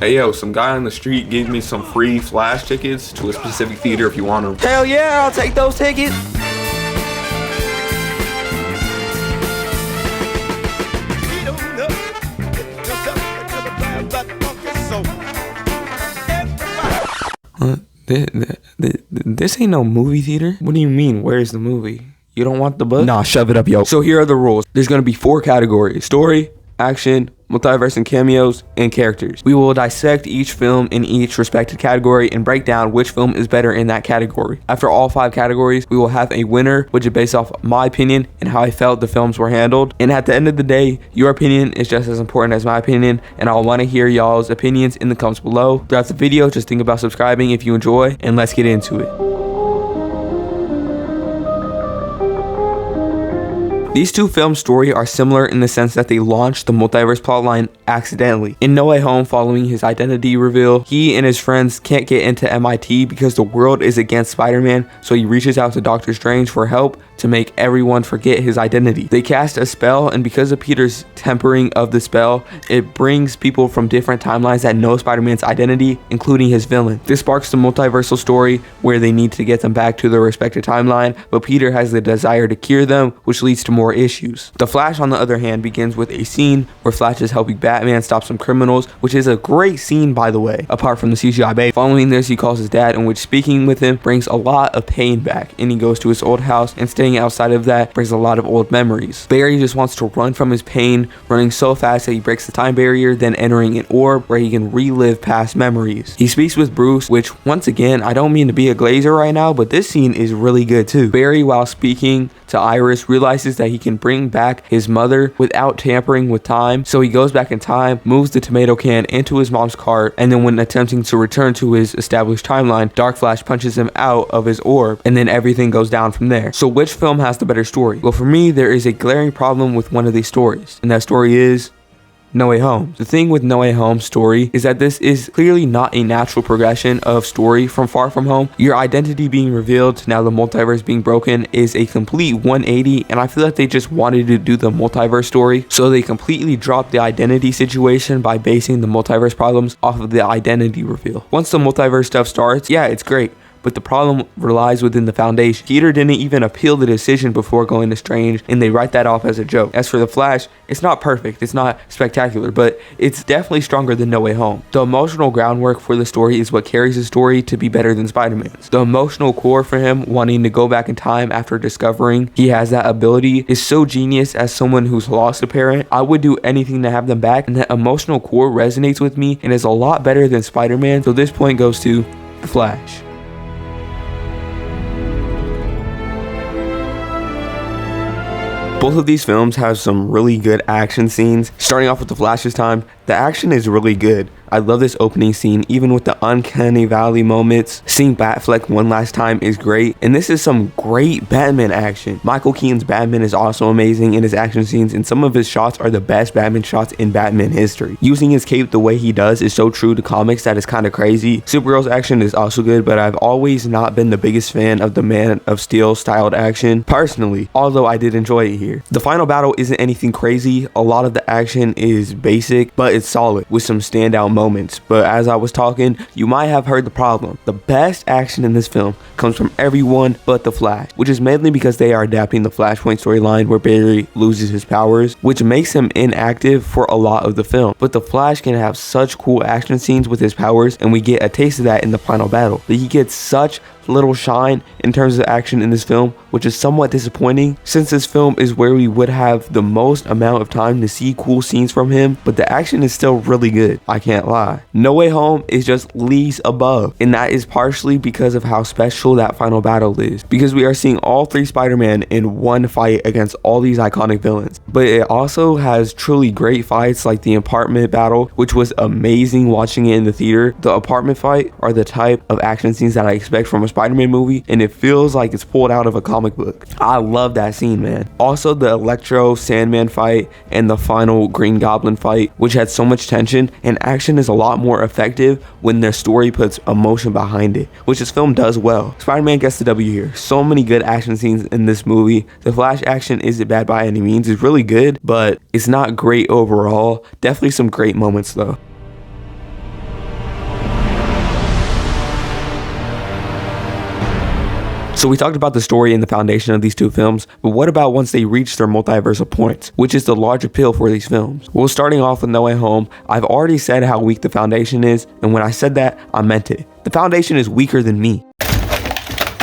Hey yo, some guy on the street gave me some free Flash tickets to a specific theater if you want them. Hell yeah, I'll take those tickets. This ain't no movie theater. What do you mean, where's the movie? You don't want the book? Nah, shove it up, yo. So here are the rules. There's gonna be 4 categories: story, action, multiverse and cameos, and characters. We will dissect each film in each respected category and break down which film is better in that category. After all 5 categories, we will have a winner, which is based off my opinion and how I felt the films were handled. And at the end of the day, your opinion is just as important as my opinion, and I'll want to hear y'all's opinions in the comments below. Throughout the video, just think about subscribing if you enjoy, and let's get into it. These 2 films' story are similar in the sense that they launched the multiverse plotline accidentally. In No Way Home, following his identity reveal, he and his friends can't get into MIT because the world is against Spider-Man, so he reaches out to Doctor Strange for help to make everyone forget his identity. They cast a spell, and because of Peter's tempering of the spell, it brings people from different timelines that know Spider-Man's identity, including his villain. This sparks the multiversal story where they need to get them back to their respective timeline, but Peter has the desire to cure them, which leads to more issues. The Flash, on the other hand, begins with a scene where Flash is helping Batman stop some criminals, which is a great scene, by the way, apart from the CGI babe. Following this, he calls his dad, in which speaking with him brings a lot of pain back, and he goes to his old house, and staying outside of that brings a lot of old memories. Barry just wants to run from his pain, running so fast that he breaks the time barrier, then entering an orb where he can relive past memories. He speaks with Bruce, which, once again, I don't mean to be a glazer right now, but this scene is really good too. Barry, while speaking to Iris, realizes that he can bring back his mother without tampering with time, so he goes back in time, moves the tomato can into his mom's cart, and then when attempting to return to his established timeline, Dark Flash punches him out of his orb, and then everything goes down from there. So which film has the better story? Well, for me, there is a glaring problem with one of these stories, and that story is No Way Home. The thing with No Way Home's story is that this is clearly not a natural progression of story from Far From Home. Your identity being revealed to now the multiverse being broken is a complete 180, and I feel like they just wanted to do the multiverse story, so they completely dropped the identity situation by basing the multiverse problems off of the identity reveal. Once the multiverse stuff starts, yeah, it's great, but the problem relies within the foundation. Peter didn't even appeal the decision before going to Strange, and they write that off as a joke. As for the Flash, it's not perfect, it's not spectacular, but it's definitely stronger than No Way Home. The emotional groundwork for the story is what carries the story to be better than Spider-Man's. The emotional core for him wanting to go back in time after discovering he has that ability is so genius. As someone who's lost a parent, I would do anything to have them back, and that emotional core resonates with me and is a lot better than Spider-Man, so this point goes to the Flash. Both of these films have some really good action scenes. Starting off with the Flash's time, the action is really good. I love this opening scene, even with the uncanny valley moments. Seeing Batfleck one last time is great, and this is some great Batman action. Michael Keaton's Batman is also amazing in his action scenes, and some of his shots are the best Batman shots in Batman history. Using his cape the way he does is so true to comics that it's kind of crazy. Supergirl's action is also good, but I've always not been the biggest fan of the Man of Steel styled action personally, although I did enjoy it here. The final battle isn't anything crazy. A lot of the action is basic, but it's solid with some standout moments. But as I was talking, you might have heard the problem. The best action in this film comes from everyone but the Flash, which is mainly because they are adapting the Flashpoint storyline where Barry loses his powers, which makes him inactive for a lot of the film. But the Flash can have such cool action scenes with his powers, and we get a taste of that in the final battle. But he gets such little shine in terms of action in this film, which is somewhat disappointing since this film is where we would have the most amount of time to see cool scenes from him, but the action is still really good, I can't lie. No Way Home is just leagues above, and that is partially because of how special that final battle is, because we are seeing all 3 Spider-Man in one fight against all these iconic villains. But it also has truly great fights like the apartment battle, which was amazing watching it in the theater. The apartment fight are the type of action scenes that I expect from a Spider-Man movie, and it feels like it's pulled out of a comic book. I love that scene, man. Also, the Electro Sandman fight and the final Green Goblin fight, which had so much tension, and action is a lot more effective when their story puts emotion behind it, which this film does well. Spider-Man gets the W here. So many good action scenes in this movie. The Flash action isn't bad by any means. It's really good, but it's not great overall. Definitely some great moments though. So we talked about the story and the foundation of these two films, but what about once they reach their multiversal points, which is the large appeal for these films? Well, starting off with No Way Home, I've already said how weak the foundation is, and when I said that, I meant it. The foundation is weaker than me.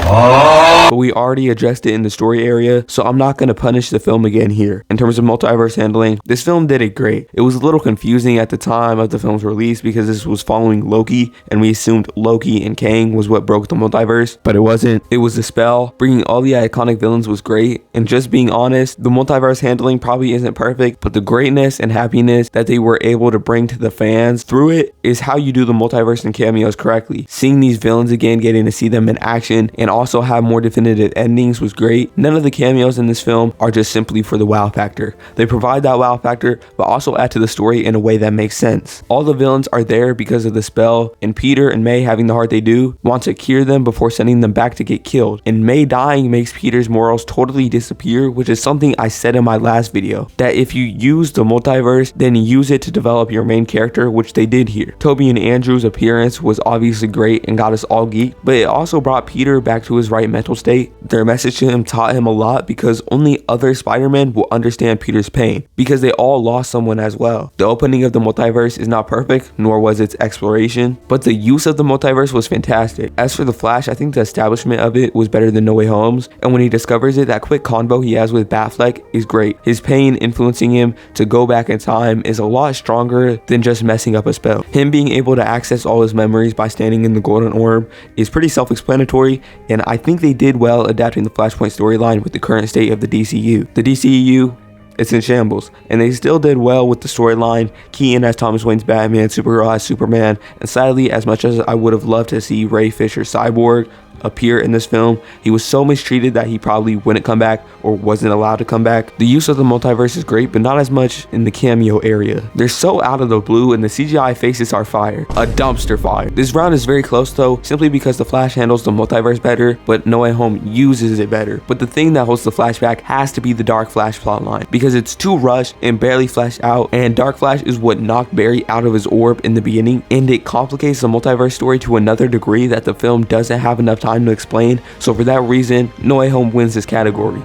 But we already addressed it in the story area, so I'm not going to punish the film again here. In terms of multiverse handling, this film did it great. It was a little confusing at the time of the film's release because this was following Loki, and we assumed Loki and Kang was what broke the multiverse, but it wasn't. It was the spell. Bringing all the iconic villains was great, and just being honest, the multiverse handling probably isn't perfect, but the greatness and happiness that they were able to bring to the fans through it is how you do the multiverse and cameos correctly. Seeing these villains again, getting to see them in action, and also have more definitive endings was great. None of the cameos in this film are just simply for the wow factor. They provide that wow factor, but also add to the story in a way that makes sense. All the villains are there because of the spell, and Peter and May, having the heart they do, want to cure them before sending them back to get killed. And May dying makes Peter's morals totally disappear, which is something I said in my last video, that if you use the multiverse, then use it to develop your main character, which they did here. Toby and Andrew's appearance was obviously great and got us all geeked, but it also brought Peter back to his right mental state. Their message to him taught him a lot because only other Spider-Man will understand Peter's pain because they all lost someone as well. The opening of the multiverse is not perfect, nor was its exploration, but the use of the multiverse was fantastic. As for the Flash, I think the establishment of it was better than No Way Home's, and when he discovers it, that quick convo he has with Batfleck is great. His pain influencing him to go back in time is a lot stronger than just messing up a spell. Him being able to access all his memories by standing in the golden orb is pretty self-explanatory, and I think they did well adapting the Flashpoint storyline with the current state of the DCU. The DCU, it's in shambles, and they still did well with the storyline. Keaton as Thomas Wayne's Batman, Supergirl as Superman, and sadly, as much as I would have loved to see Ray Fisher's Cyborg appear in this film, he was so mistreated that he probably wouldn't come back or wasn't allowed to come back. The use of the multiverse is great, but not as much in the cameo area. They're so out of the blue, and the CGI faces are fire. A dumpster fire. This round is very close though, simply because the Flash handles the multiverse better, but No Way Home uses it better. But the thing that holds the Flash back has to be the Dark Flash plotline, because it's too rushed and barely fleshed out, and Dark Flash is what knocked Barry out of his orb in the beginning, and it complicates the multiverse story to another degree that the film doesn't have enough time to explain. So for that reason, No Way Home wins this category.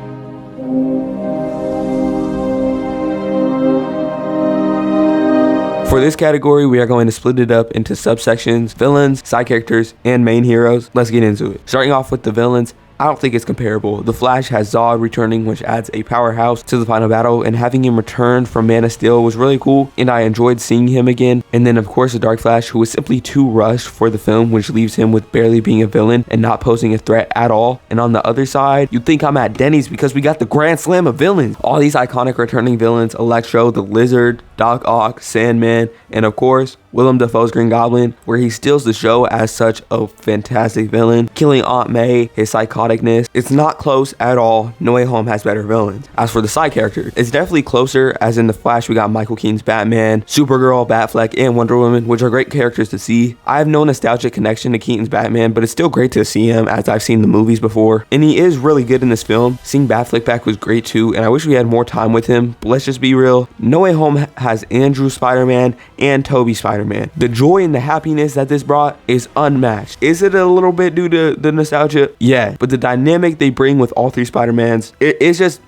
For this category, we are going to split it up into subsections: villains, side characters, and main heroes. Let's get into it. Starting off with the villains, I don't think it's comparable. The Flash has Zod returning, which adds a powerhouse to the final battle, and having him return from Man of Steel was really cool, and I enjoyed seeing him again. And then of course the Dark Flash, who was simply too rushed for the film, which leaves him with barely being a villain and not posing a threat at all. And on the other side, you'd think I'm at Denny's because we got the grand slam of villains. All these iconic returning villains: Electro, the Lizard, Doc Ock, Sandman, and of course Willem Dafoe's Green Goblin, where he steals the show as such a fantastic villain, killing Aunt May, his psychoticness. It's not close at all. No Way Home has better villains. As for the side characters, it's definitely closer, as in the Flash we got Michael Keaton's Batman, Supergirl, Batfleck, and Wonder Woman, which are great characters to see. I have no nostalgic connection to Keaton's Batman, but it's still great to see him as I've seen the movies before, and he is really good in this film. Seeing Batfleck back was great too, and I wish we had more time with him, but let's just be real. No Way Home has Andrew Spider-Man and Toby Spider-Man. The joy and the happiness that this brought is unmatched. Is it a little bit due to the nostalgia? Yeah, but the dynamic they bring with all three Spider-Mans, it's just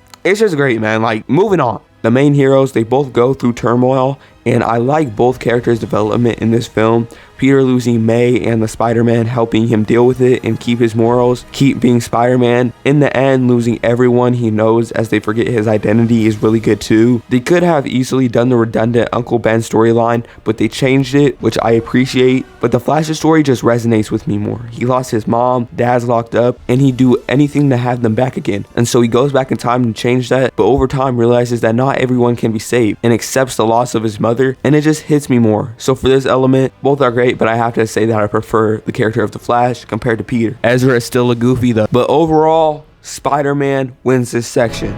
great, man. Like, moving on. The main heroes, they both go through turmoil, and I like both characters' development in this film. Peter losing May and the Spider-Man helping him deal with it and keep his morals, keep being Spider-Man. In the end, losing everyone he knows as they forget his identity is really good too. They could have easily done the redundant Uncle Ben storyline, but they changed it, which I appreciate. But the Flash's story just resonates with me more. He lost his mom, dad's locked up, and he'd do anything to have them back again. And so he goes back in time to change that, but over time realizes that not everyone can be saved and accepts the loss of his mother, and it just hits me more. So for this element, both are great, but I have to say that I prefer the character of the Flash compared to Peter. Ezra is still a goofy though. But overall, Spider-Man wins this section.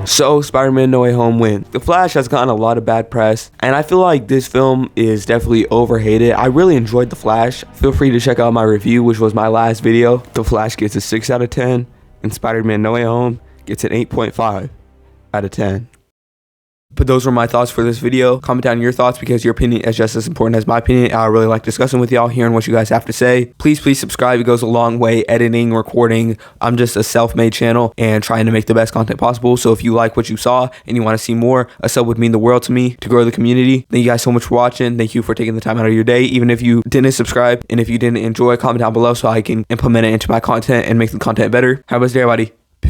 So Spider-Man No Way Home wins. The Flash has gotten a lot of bad press, and I feel like this film is definitely overhated. I really enjoyed The Flash. Feel free to check out my review, which was my last video. The Flash gets a 6 out of 10, and Spider-Man No Way Home gets an 8.5 out of 10. But those were my thoughts for this video. Comment down your thoughts because your opinion is just as important as my opinion. I really like discussing with y'all, hearing what you guys have to say. Please subscribe. It goes a long way. Editing, recording. I'm just a self-made channel and trying to make the best content possible. So if you like what you saw and you want to see more, a sub would mean the world to me to grow the community. Thank you guys so much for watching. Thank you for taking the time out of your day. Even if you didn't subscribe and if you didn't enjoy, comment down below so I can implement it into my content and make the content better. Have a blessed day, everybody.